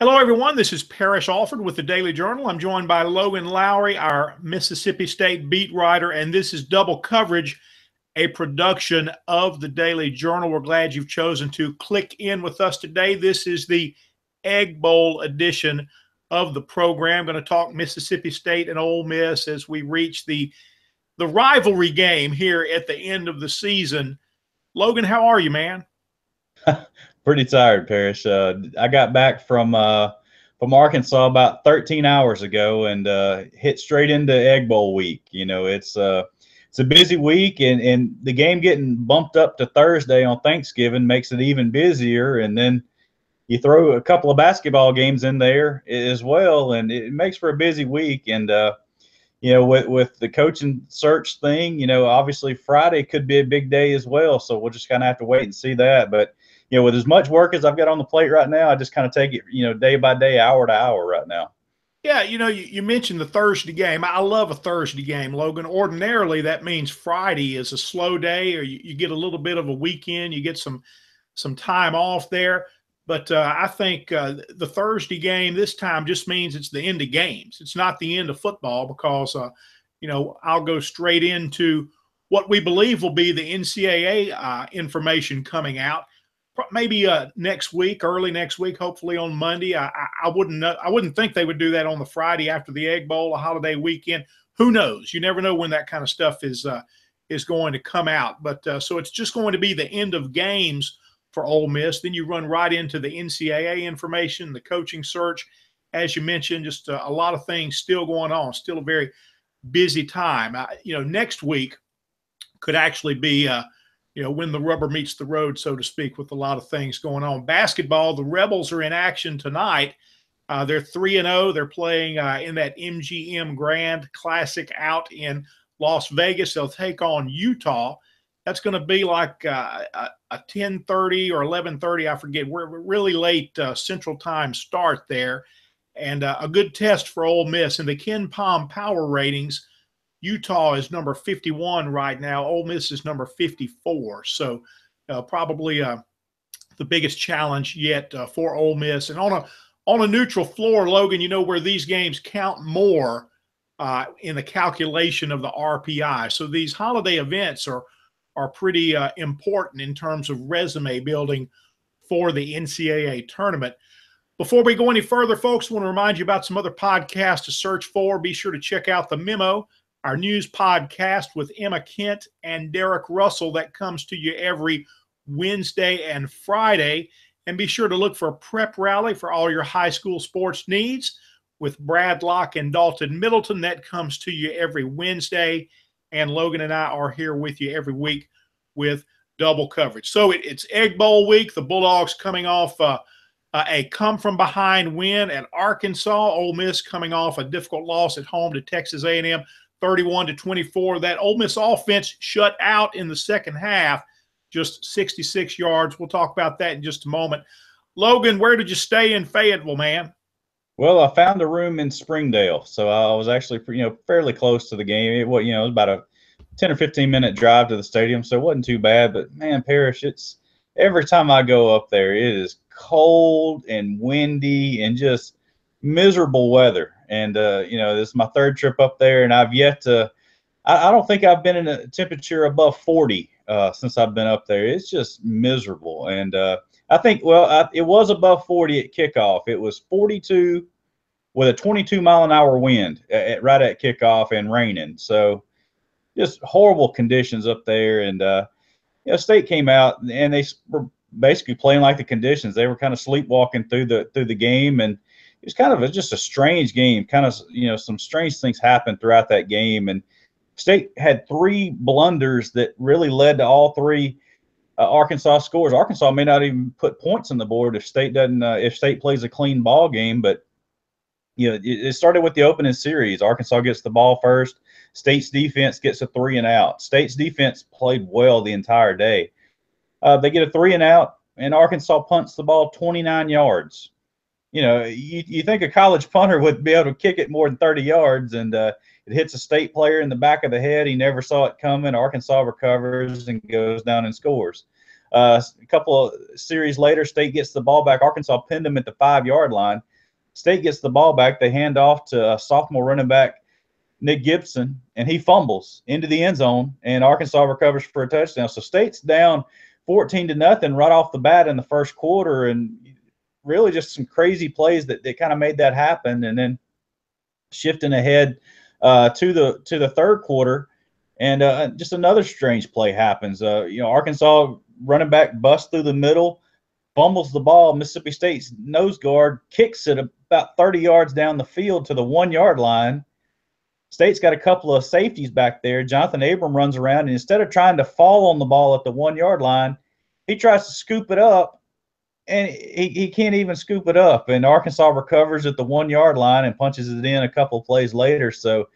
Hello, everyone. This is Parrish Alford with the Daily Journal. I'm joined by Logan Lowery, our Mississippi State beat writer, and this is Double Coverage, a production of the Daily Journal. We're glad you've chosen to click in with us today. This is the Egg Bowl edition of the program. I'm going to talk Mississippi State and Ole Miss as we reach the rivalry game here at the end of the season. Logan, how are you, man? Pretty tired, Parrish. I got back from Arkansas about 13 hours ago and hit straight into Egg Bowl week. You know, it's a busy week, and the game getting bumped up to Thursday on Thanksgiving makes it even busier. And then you throw a couple of basketball games in there as well, and it makes for a busy week. And you know, with the coaching search thing, you know, obviously Friday could be a big day as well. So we'll just kind of have to wait and see that. But you know, with as much work as I've got on the plate right now, I just kind of take it, you know, day by day, hour to hour right now. Yeah, you know, you mentioned the Thursday game. I love a Thursday game, Logan. Ordinarily, that means Friday is a slow day, or you get a little bit of a weekend. You get some time off there. But I think the Thursday game this time just means it's the end of games. It's not the end of football because, you know, I'll go straight into what we believe will be the NCAA information coming out. Maybe next week, early next week, hopefully on Monday. I wouldn't think they would do that on the Friday after the Egg Bowl, a holiday weekend. Who knows? You never know when that kind of stuff is going to come out. But so it's just going to be the end of games for Ole Miss. Then you run right into the NCAA information, the coaching search, as you mentioned. Just a lot of things still going on. Still a very busy time. You know, next week could actually be you know, when the rubber meets the road, so to speak, with a lot of things going on. Basketball, the Rebels are in action tonight. They're 3-0. They're playing in that MGM Grand Classic out in Las Vegas. They'll take on Utah. That's going to be like a 10:30 or 11:30, I forget. We're really late Central Time start there. And a good test for Ole Miss. In the Ken Pom power ratings, Utah is number 51 right now. Ole Miss is number 54. So probably the biggest challenge yet for Ole Miss. And on a neutral floor, Logan, you know where these games count more in the calculation of the RPI. So these holiday events are pretty important in terms of resume building for the NCAA tournament. Before we go any further, folks, I want to remind you about some other podcasts to search for. Be sure to check out The Memo, our news podcast with Emma Kent and Derek Russell that comes to you every Wednesday and Friday. And be sure to look for a prep rally for all your high school sports needs with Brad Locke and Dalton Middleton. That comes to you every Wednesday. And Logan and I are here with you every week with double coverage. So it's Egg Bowl week. The Bulldogs coming off a come-from-behind win at Arkansas. Ole Miss coming off a difficult loss at home to Texas A&M. 31-24. That Ole Miss offense shut out in the second half, just 66 yards. We'll talk about that in just a moment. Logan, where did you stay in Fayetteville, man? Well, I found a room in Springdale, so I was actually, you know, fairly close to the game. It was, you know, it was about a 10 or 15-minute drive to the stadium, so it wasn't too bad. But man, Parrish, it's every time I go up there, it is cold and windy and just miserable weather. And, you know, this is my third trip up there, and I've yet to – I don't think I've been in a temperature above 40 since I've been up there. It's just miserable. And I think, well, it was above 40 at kickoff. It was 42 with a 22-mile-an-hour wind right at kickoff and raining. So just horrible conditions up there. And, you know, State came out, and they were basically playing like the conditions. They were kind of sleepwalking through the game, and it was kind of just a strange game. Kind of, you know, some strange things happened throughout that game. And State had three blunders that really led to all three Arkansas scores. Arkansas may not even put points on the board if State doesn't. If State plays a clean ball game, but you know, it started with the opening series. Arkansas gets the ball first. State's defense gets a 3-and-out. State's defense played well the entire day. They get a 3-and-out, and Arkansas punts the ball 29 yards. You know, you think a college punter would be able to kick it more than 30 yards, and it hits a State player in the back of the head. He never saw it coming. Arkansas recovers and goes down and scores. A couple of series later, State gets the ball back. Arkansas pinned them at the 5-yard line. State gets the ball back. They hand off to sophomore running back Nick Gibson, and he fumbles into the end zone, and Arkansas recovers for a touchdown. So State's down 14-0 right off the bat in the first quarter, and really just some crazy plays that kind of made that happen. And then shifting ahead to the third quarter, and just another strange play happens. Arkansas running back busts through the middle, fumbles the ball. Mississippi State's nose guard kicks it about 30 yards down the field to the 1-yard line. State's got a couple of safeties back there. Jonathan Abram runs around, and instead of trying to fall on the ball at the 1-yard line, he tries to scoop it up, and he can't even scoop it up. And Arkansas recovers at the 1-yard line and punches it in a couple of plays later. So,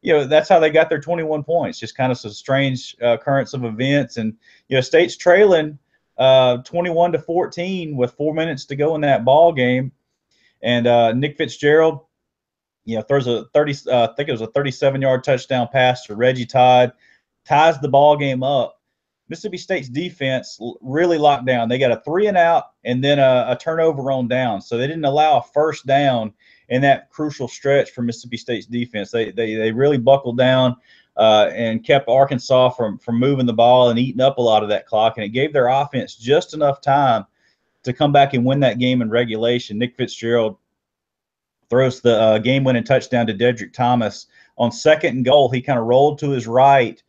that's how they got their 21 points, just kind of some strange occurrence of events. And, State's trailing 21-14 with 4 minutes to go in that ball game. And Nick Fitzgerald, throws a 37-yard touchdown pass to Reggie Todd, ties the ball game up. Mississippi State's defense really locked down. They got a 3-and-out and then a turnover on down. So they didn't allow a first down in that crucial stretch for Mississippi State's defense. They really buckled down and kept Arkansas from moving the ball and eating up a lot of that clock. And it gave their offense just enough time to come back and win that game in regulation. Nick Fitzgerald throws the game-winning touchdown to Dedrick Thomas. On 2nd and goal, he kind of rolled to his right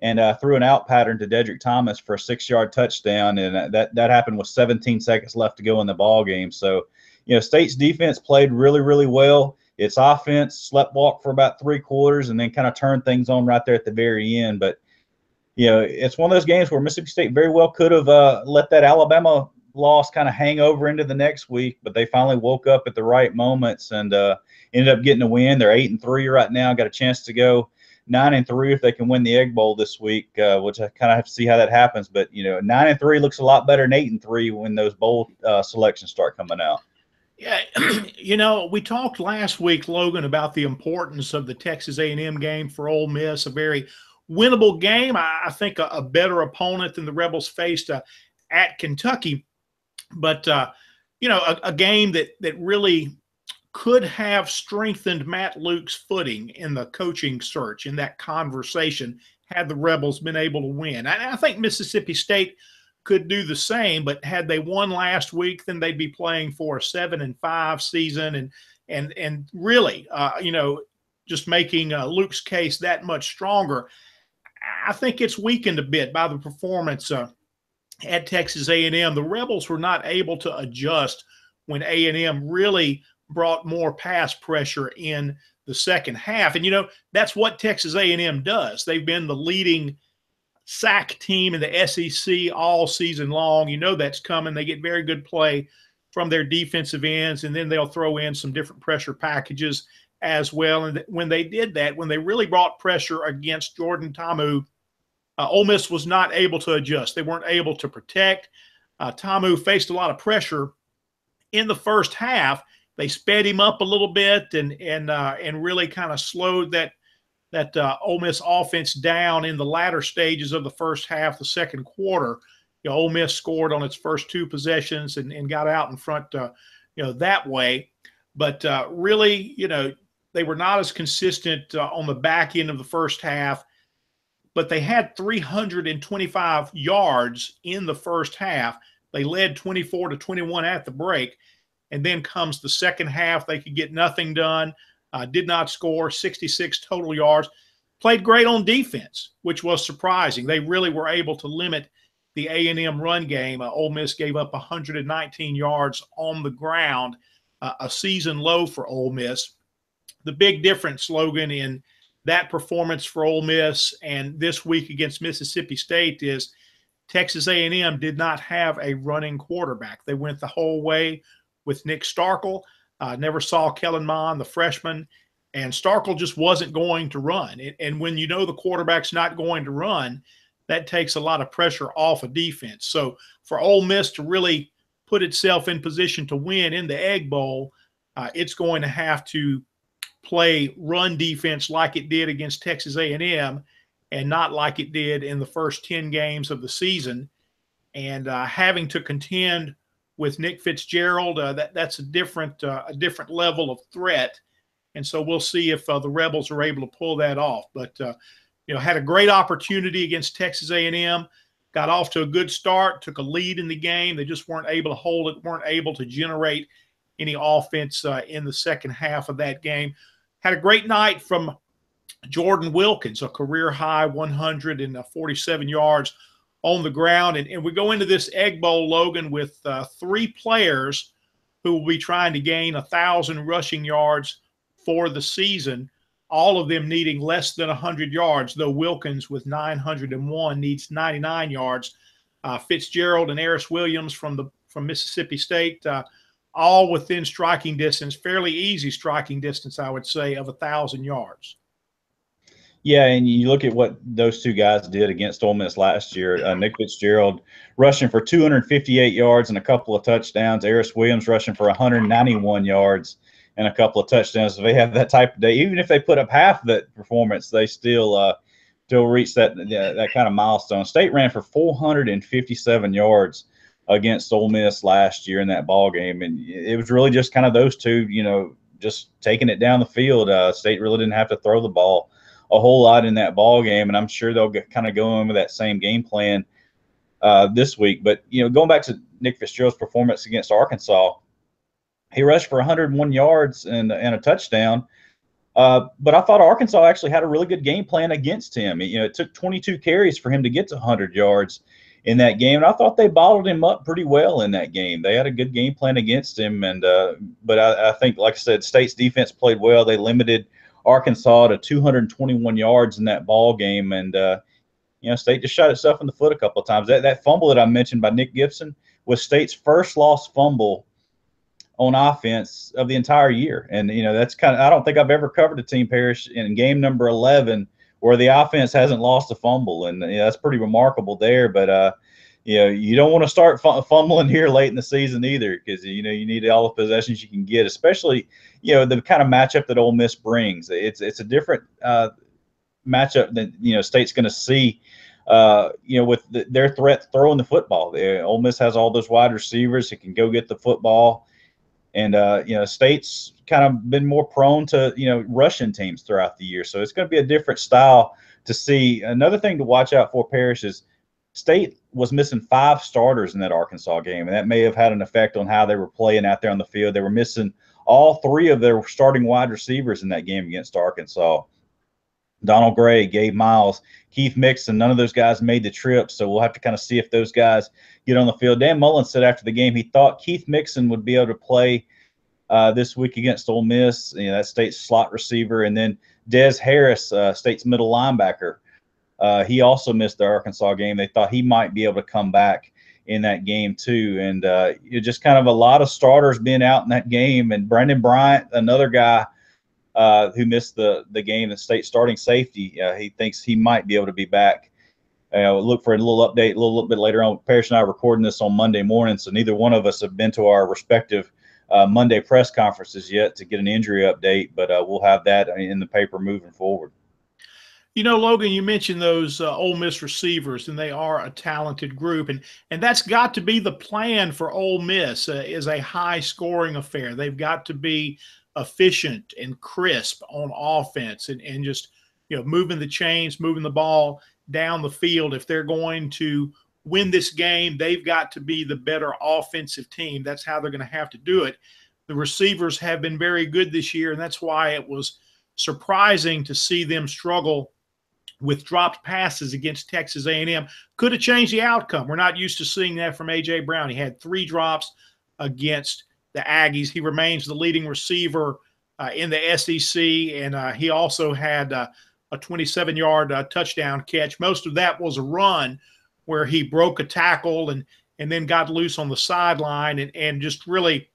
and threw an out pattern to Dedrick Thomas for a 6-yard touchdown, and that happened with 17 seconds left to go in the ball game. So, State's defense played really, really well. Its offense sleptwalked for about 3 quarters and then kind of turned things on right there at the very end. But, it's one of those games where Mississippi State very well could have let that Alabama loss kind of hang over into the next week, but they finally woke up at the right moments and ended up getting a win. They're 8-3 right now. Got a chance to go 9-3 if they can win the Egg Bowl this week, which I kind of have to see how that happens. But 9-3 looks a lot better than 8-3 when those bowl selections start coming out. Yeah, we talked last week, Logan, about the importance of the Texas A&M game for Ole Miss. A very winnable game. I think a better opponent than the Rebels faced at Kentucky. But, a game that really could have strengthened Matt Luke's footing in the coaching search, in that conversation, had the Rebels been able to win. I think Mississippi State could do the same, but had they won last week, then they'd be playing for a 7-5 season and really, just making Luke's case that much stronger. I think it's weakened a bit by the performance at Texas A&M. The Rebels were not able to adjust when A&M really brought more pass pressure in the second half. And, that's what Texas A&M does. They've been the leading sack team in the SEC all season long. That's coming. They get very good play from their defensive ends, and then they'll throw in some different pressure packages as well. And when they did that, when they really brought pressure against Jordan Ta'amu, Ole Miss was not able to adjust. They weren't able to protect. Ta'amu faced a lot of pressure in the first half. They sped him up a little bit and really kind of slowed that Ole Miss offense down in the latter stages of the first half, the second quarter. Ole Miss scored on its first 2 possessions and got out in front, that way. But really, they were not as consistent on the back end of the first half. But they had 325 yards in the first half. They led 24-21 at the break. And then comes the second half. They could get nothing done, did not score, 66 total yards. Played great on defense, which was surprising. They really were able to limit the A&M run game. Ole Miss gave up 119 yards on the ground, a season low for Ole Miss. The big difference, Logan, in that performance for Ole Miss and this week against Mississippi State is Texas A&M did not have a running quarterback. They went the whole way with Nick Starkville. Never saw Kellen Mond, the freshman, and Starkville just wasn't going to run. And when the quarterback's not going to run, that takes a lot of pressure off a defense. So for Ole Miss to really put itself in position to win in the Egg Bowl, it's going to have to play run defense like it did against Texas A&M and not like it did in the first 10 games of the season. And having to contend with Nick Fitzgerald. That's a different level of threat, and so we'll see if the Rebels are able to pull that off. But had a great opportunity against Texas A&M. Got off to a good start, took a lead in the game. They just weren't able to hold it, weren't able to generate any offense in the second half of that game. Had a great night from Jordan Wilkins, a career-high 147 yards on the ground. And we go into this Egg Bowl, Logan, with 3 players who will be trying to gain 1,000 rushing yards for the season, all of them needing less than 100 yards, though Wilkins with 901 needs 99 yards. Fitzgerald and Aris Williams from Mississippi State, all within striking distance, fairly easy striking distance, I would say, of 1,000 yards. Yeah, and you look at what those two guys did against Ole Miss last year. Nick Fitzgerald rushing for 258 yards and a couple of touchdowns. Aris Williams rushing for 191 yards and a couple of touchdowns. So they have that type of day. Even if they put up half that performance, they still reach that kind of milestone. State ran for 457 yards against Ole Miss last year in that ball game, and it was really just kind of those two, just taking it down the field. State really didn't have to throw the ball a whole lot in that ball game, and I'm sure they'll kind of go in with that same game plan this week. But going back to Nick Fitzgerald's performance against Arkansas, he rushed for 101 yards and a touchdown. But I thought Arkansas actually had a really good game plan against him. It took 22 carries for him to get to 100 yards in that game, and I thought they bottled him up pretty well in that game. They had a good game plan against him, and but I think, like I said, State's defense played well. They limited Arkansas to 221 yards in that ball game, and State just shot itself in the foot a couple of times. That fumble that I mentioned by Nick Gibson was State's first lost fumble on offense of the entire year, and that's I don't think I've ever covered a team, Parrish, in game number 11 where the offense hasn't lost a fumble, and that's pretty remarkable there. But you don't want to start fumbling here late in the season either, because you need all the possessions you can get, especially the kind of matchup that Ole Miss brings. It's a different matchup that State's going to see with their threat throwing the football. Ole Miss has all those wide receivers that can go get the football, and State's kind of been more prone to rushing teams throughout the year. So it's going to be a different style to see. Another thing to watch out for, Parrish, is State was missing 5 starters in that Arkansas game, and that may have had an effect on how they were playing out there on the field. They were missing all 3 of their starting wide receivers in that game against Arkansas. Donald Gray, Gabe Miles, Keith Mixon, none of those guys made the trip, so we'll have to kind of see if those guys get on the field. Dan Mullen said after the game he thought Keith Mixon would be able to play this week against Ole Miss. That's State's slot receiver. And then Des Harris, State's middle linebacker, he also missed the Arkansas game. They thought he might be able to come back in that game too. And just kind of a lot of starters being out in that game. And Brandon Bryant, another guy who missed the game, the State starting safety, he thinks he might be able to be back. Look for a little update a little bit later on. Parrish and I are recording this on Monday morning, so neither one of us have been to our respective Monday press conferences yet to get an injury update, but we'll have that in the paper moving forward. Logan, you mentioned those Ole Miss receivers, and they are a talented group, and that's got to be the plan for Ole Miss is a high-scoring affair. They've got to be efficient and crisp on offense, and just moving the chains, moving the ball down the field. If they're going to win this game, they've got to be the better offensive team. That's how they're going to have to do it. The receivers have been very good this year, and that's why it was surprising to see them struggle with dropped passes against Texas A&M. Could have changed the outcome. We're not used to seeing that from A.J. Brown. He had 3 drops against the Aggies. He remains the leading receiver in the SEC, and he also had a 27-yard touchdown catch. Most of that was a run where he broke a tackle and then got loose on the sideline and just really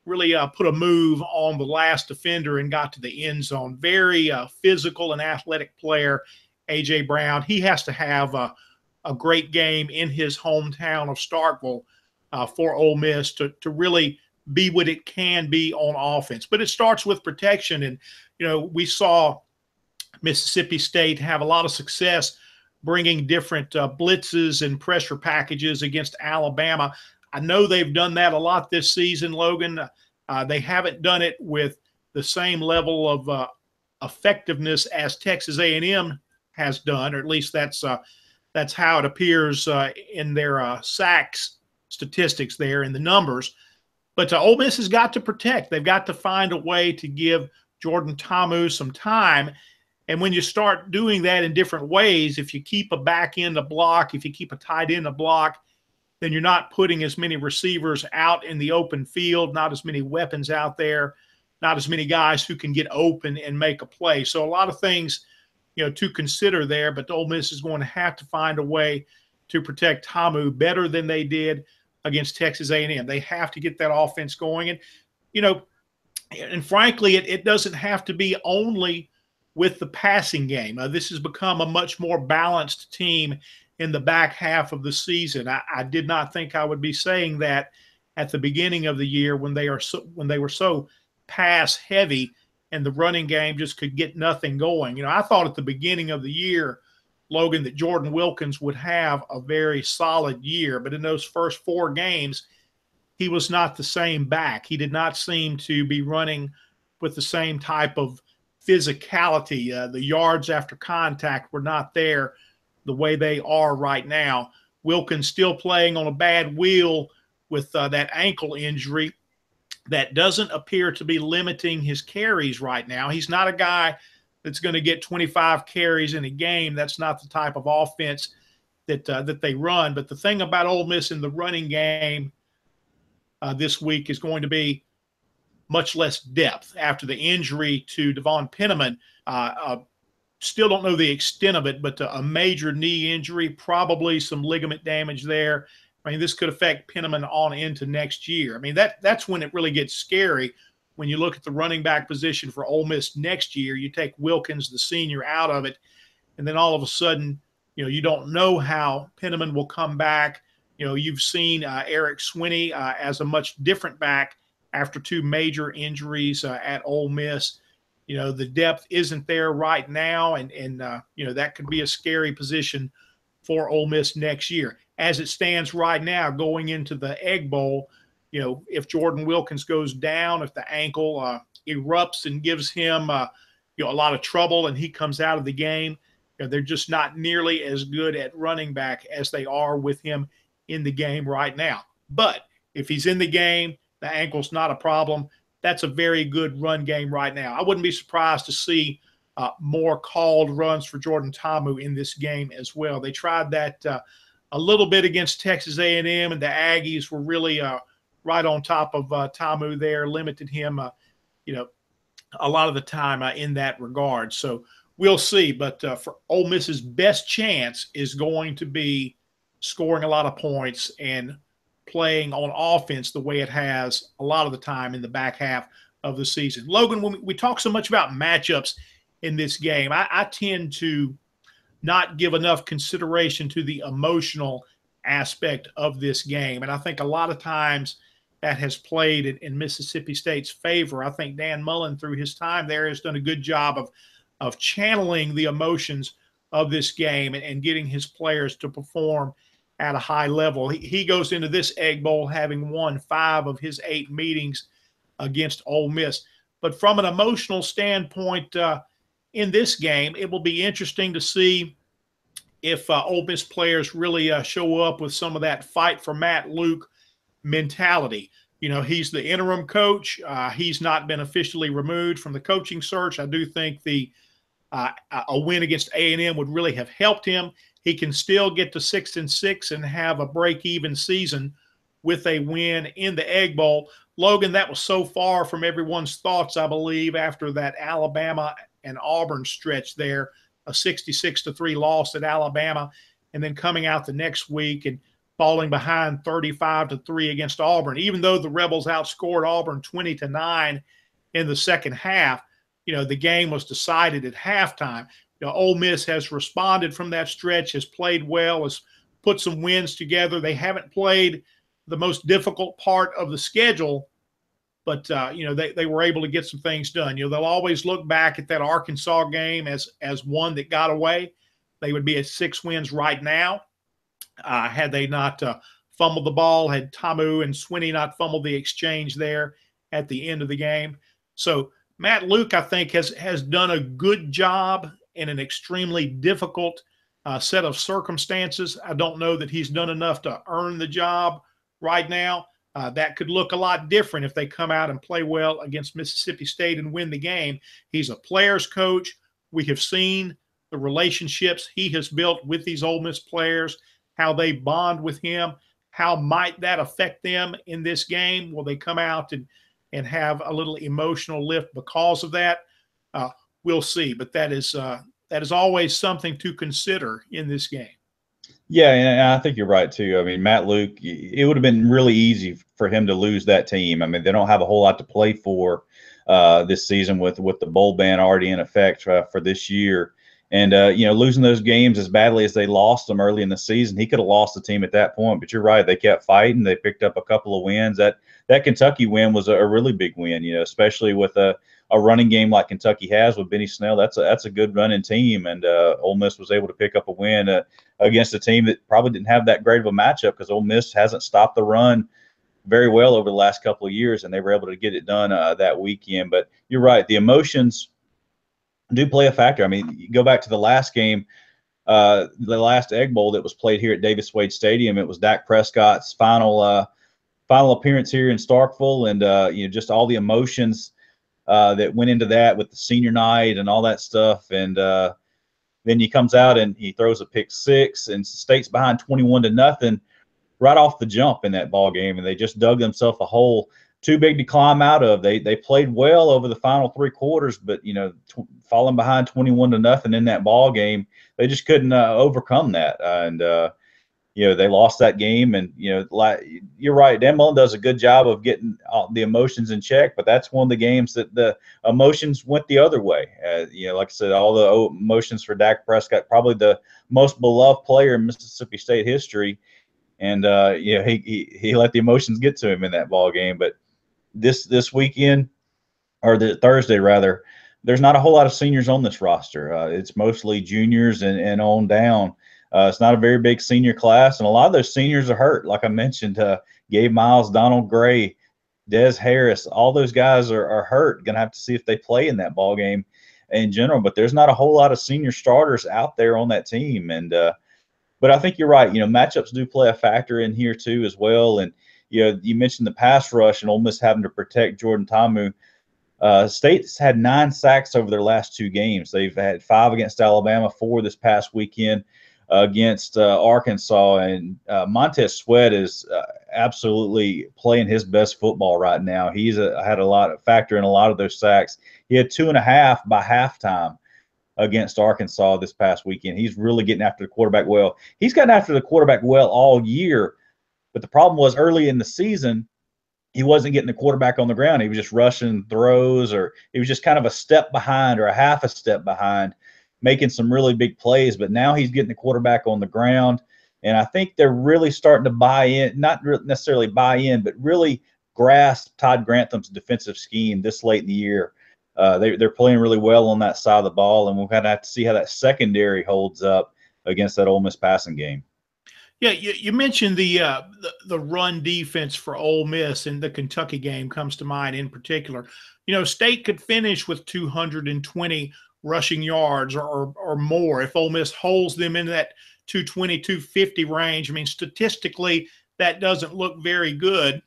put a move on the last defender and got to the end zone. Very physical and athletic player, A.J. Brown. He has to have a great game in his hometown of Starkville for Ole Miss to really be what it can be on offense. But it starts with protection. And, we saw Mississippi State have a lot of success bringing different blitzes and pressure packages against Alabama. I know they've done that a lot this season, Logan. They haven't done it with the same level of effectiveness as Texas A&M has done, or at least that's how it appears in their sacks statistics there in the numbers. But Ole Miss has got to protect. They've got to find a way to give Jordan Ta'amu some time. And when you start doing that in different ways, if you keep a back end to block, if you keep a tight end to block, then you're not putting as many receivers out in the open field, not as many weapons out there, not as many guys who can get open and make a play. So a lot of things, to consider there, but Ole Miss is going to have to find a way to protect Ta'amu better than they did against Texas A&M. They have to get that offense going. And frankly, it doesn't have to be only with the passing game. This has become a much more balanced team in the back half of the season. I did not think I would be saying that at the beginning of the year when they were so pass heavy and the running game just could get nothing going. I thought at the beginning of the year, Logan, that Jordan Wilkins would have a very solid year, but in those first 4 games, he was not the same back. He did not seem to be running with the same type of physicality. The yards after contact were not there the way they are right now. Wilkins still playing on a bad wheel with that ankle injury that doesn't appear to be limiting his carries right now. He's not a guy that's going to get 25 carries in a game. That's not the type of offense that they run. But the thing about Ole Miss in the running game this week is going to be much less depth after the injury to Devon Penniman. Still don't know the extent of it, but a major knee injury, probably some ligament damage there. I mean, this could affect Penniman on into next year. I mean, that's when it really gets scary. When you look at the running back position for Ole Miss next year, you take Wilkins, the senior, out of it, and then all of a sudden, you don't know how Penniman will come back. You've seen Eric Swinney as a much different back after 2 major injuries at Ole Miss. The depth isn't there right now, and that could be a scary position for Ole Miss next year. As it stands right now, going into the Egg Bowl, if Jordan Wilkins goes down, if the ankle erupts and gives him a lot of trouble and he comes out of the game, they're just not nearly as good at running back as they are with him in the game right now. But if he's in the game, the ankle's not a problem. That's a very good run game right now. I wouldn't be surprised to see more called runs for Jordan Ta'amu in this game as well. They tried that a little bit against Texas A&M, and the Aggies were really right on top of Ta'amu there, limited him, a lot of the time in that regard. So we'll see. But for Ole Miss's best chance is going to be scoring a lot of points and playing on offense the way it has a lot of the time in the back half of the season. Logan, when we talk so much about matchups in this game, I tend to not give enough consideration to the emotional aspect of this game. And I think a lot of times that has played in Mississippi State's favor. I think Dan Mullen, through his time there, has done a good job of channeling the emotions of this game and getting his players to perform at a high level. He goes into this Egg Bowl having won 5 of his 8 meetings against Ole Miss. But from an emotional standpoint, in this game, it will be interesting to see if Ole Miss players really show up with some of that fight for Matt Luke mentality. He's the interim coach. He's not been officially removed from the coaching search. I do think a win against A&M would really have helped him. He can still get to 6-6 and have a break-even season with a win in the Egg Bowl. Logan, that was so far from everyone's thoughts, I believe, after that Alabama and Auburn stretch there, a 66-3 loss at Alabama, and then coming out the next week and falling behind 35-3 against Auburn. Even though the Rebels outscored Auburn 20-9 in the second half, the game was decided at halftime. Ole Miss has responded from that stretch, has played well, has put some wins together. They haven't played the most difficult part of the schedule, but they were able to get some things done. They'll always look back at that Arkansas game as one that got away. They would be at 6 wins right now had they not fumbled the ball, had Tamu and Swinney not fumbled the exchange there at the end of the game. So Matt Luke, I think, has done a good job in an extremely difficult set of circumstances. I don't know that he's done enough to earn the job right now. That could look a lot different if they come out and play well against Mississippi State and win the game. He's a player's coach. We have seen the relationships he has built with these Ole Miss players, how they bond with him. How might that affect them in this game? Will they come out and have a little emotional lift because of that? We'll see. But that is always something to consider in this game. Yeah, and I think you're right too. I mean, Matt Luke, it would have been really easy for him to lose that team. I mean, they don't have a whole lot to play for this season with the bowl ban already in effect for this year. And losing those games as badly as they lost them early in the season, he could have lost the team at that point. But you're right; they kept fighting. They picked up a couple of wins. That Kentucky win was a really big win. Especially with a running game like Kentucky has with Benny Snell. That's a good running team, and Ole Miss was able to pick up a win against a team that probably didn't have that great of a matchup because Ole Miss hasn't stopped the run very well over the last couple of years, and they were able to get it done that weekend. But you're right; the emotions do play a factor. I mean, you go back to the last game, the last Egg Bowl that was played here at Davis Wade Stadium. It was Dak Prescott's final appearance here in Starkville, and just all the emotions that went into that with the senior night and all that stuff. And then he comes out and he throws a pick six, and State's behind 21-0 right off the jump in that ball game, and they just dug themselves a hole too big to climb out of. They played well over the final three quarters, but falling behind 21-0 in that ball game, they just couldn't overcome that, and they lost that game. And like you're right, Dan Mullen does a good job of getting the emotions in check, but that's one of the games that the emotions went the other way. Like I said, all the emotions for Dak Prescott, probably the most beloved player in Mississippi State history, and he let the emotions get to him in that ball game. But this weekend, or the Thursday rather, there's not a whole lot of seniors on this roster. It's mostly juniors and on down. It's not a very big senior class, and a lot of those seniors are hurt. Like I mentioned, Gabe Miles, Donald Gray, Des Harris, all those guys are hurt. Going to have to see if they play in that ball game in general. But there's not a whole lot of senior starters out there on that team. And but I think you're right. Matchups do play a factor in here too as well. And you mentioned the pass rush and Ole Miss having to protect Jordan Tamu. State's had 9 sacks over their last 2 games. They've had 5 against Alabama, 4 this past weekend against Arkansas. And Montez Sweat is absolutely playing his best football right now. He's had a lot of factor in a lot of those sacks. He had 2.5 by halftime against Arkansas this past weekend. He's really getting after the quarterback well. He's gotten after the quarterback well all year, but the problem was early in the season, he wasn't getting the quarterback on the ground. He was just rushing throws, or he was just kind of a step behind or a half a step behind, making some really big plays. But now he's getting the quarterback on the ground, and I think they're really starting to buy in, not necessarily buy in, but really grasp Todd Grantham's defensive scheme this late in the year. They're playing really well on that side of the ball, and we'll kind of have to see how that secondary holds up against that Ole Miss passing game. Yeah, you mentioned the run defense for Ole Miss, and the Kentucky game comes to mind in particular. State could finish with 220 rushing yards or more if Ole Miss holds them in that 220, 250 range. I mean, statistically, that doesn't look very good,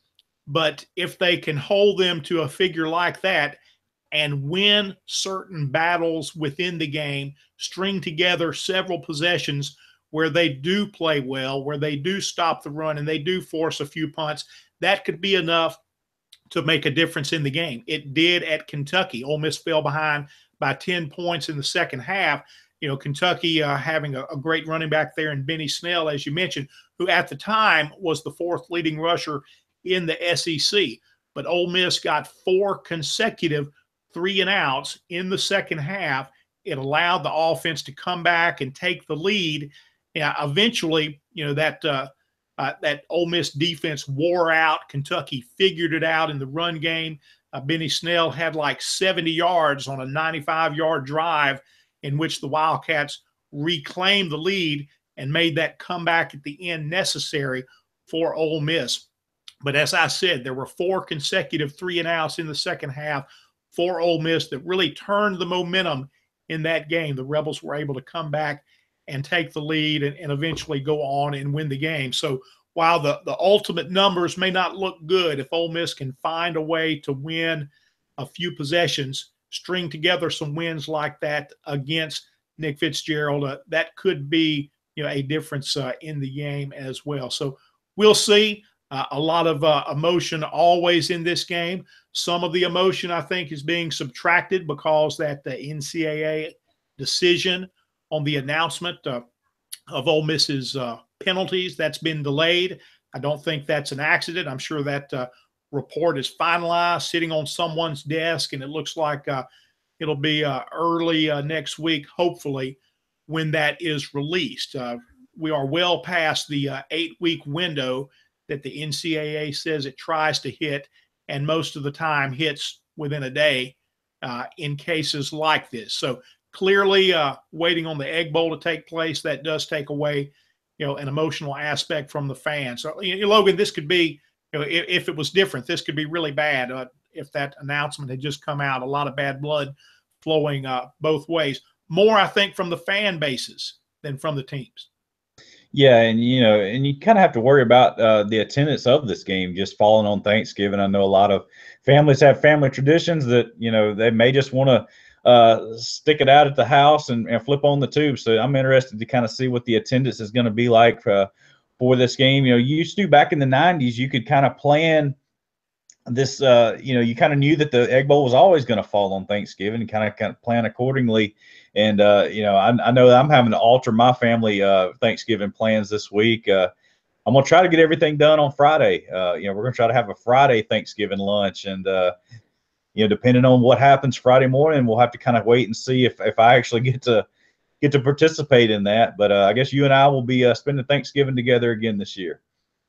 but if they can hold them to a figure like that and win certain battles within the game, string together several possessions where they do play well, where they do stop the run and they do force a few punts, that could be enough to make a difference in the game. It did at Kentucky. Ole Miss fell behind by 10 points in the second half. Kentucky having a great running back there in Benny Snell, as you mentioned, who at the time was the 4th leading rusher in the SEC. But Ole Miss got 4 consecutive 3-and-outs in the second half. It allowed the offense to come back and take the lead. Eventually, that Ole Miss defense wore out. Kentucky figured it out in the run game. Benny Snell had like 70 yards on a 95-yard drive in which the Wildcats reclaimed the lead and made that comeback at the end necessary. for Ole Miss. But as I said, there were 4 consecutive 3-and-outs in the second half for Ole Miss that really turned the momentum in that game. The Rebels were able to come back and take the lead and eventually go on and win the game. So while the ultimate numbers may not look good, if Ole Miss can find a way to win a few possessions, string together some wins like that against Nick Fitzgerald, that could be a difference in the game as well. So we'll see. A lot of emotion always in this game. Some of the emotion, I think, is being subtracted because that the NCAA decision on the announcement of Ole Miss's penalties, that's been delayed. I don't think that's an accident. I'm sure that report is finalized, sitting on someone's desk, and it looks like it'll be early next week, hopefully, when that is released. We are well past the 8-week window that the NCAA says it tries to hit, and most of the time hits within a day in cases like this. So clearly waiting on the Egg Bowl to take place, that does take away, an emotional aspect from the fans. So, Logan, this could be, if it was different, this could be really bad if that announcement had just come out. A lot of bad blood flowing both ways. More, I think, from the fan bases than from the teams. Yeah, and you kind of have to worry about the attendance of this game just falling on Thanksgiving. I know a lot of families have family traditions that they may just want to stick it out at the house and flip on the tube. So I'm interested to kind of see what the attendance is going to be like for this game. Used to back in the '90s, you could kind of plan this. You kind of knew that the Egg Bowl was always going to fall on Thanksgiving and kind of plan accordingly. And, I know that I'm having to alter my family Thanksgiving plans this week. I'm going to try to get everything done on Friday. We're going to try to have a Friday Thanksgiving lunch. And, depending on what happens Friday morning, we'll have to kind of wait and see if I actually get to participate in that. But I guess you and I will be spending Thanksgiving together again this year.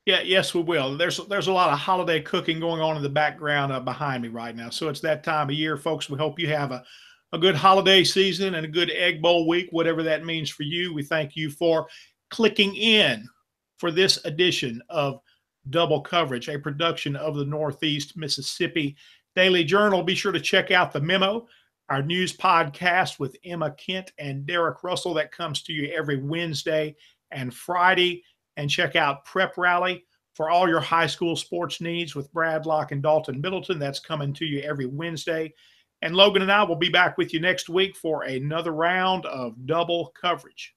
Yeah, yes, we will. There's a lot of holiday cooking going on in the background behind me right now. So it's that time of year, folks. We hope you have a good holiday season and a good Egg Bowl week, whatever that means for you. We thank you for clicking in for this edition of Double Coverage, a production of the Northeast Mississippi Daily Journal. Be sure to check out The Memo, our news podcast with Emma Kent and Derek Russell that comes to you every Wednesday and Friday. And check out Prep Rally for all your high school sports needs with Brad Locke and Dalton Middleton. That's coming to you every Wednesday. And Logan and I will be back with you next week for another round of Double Coverage.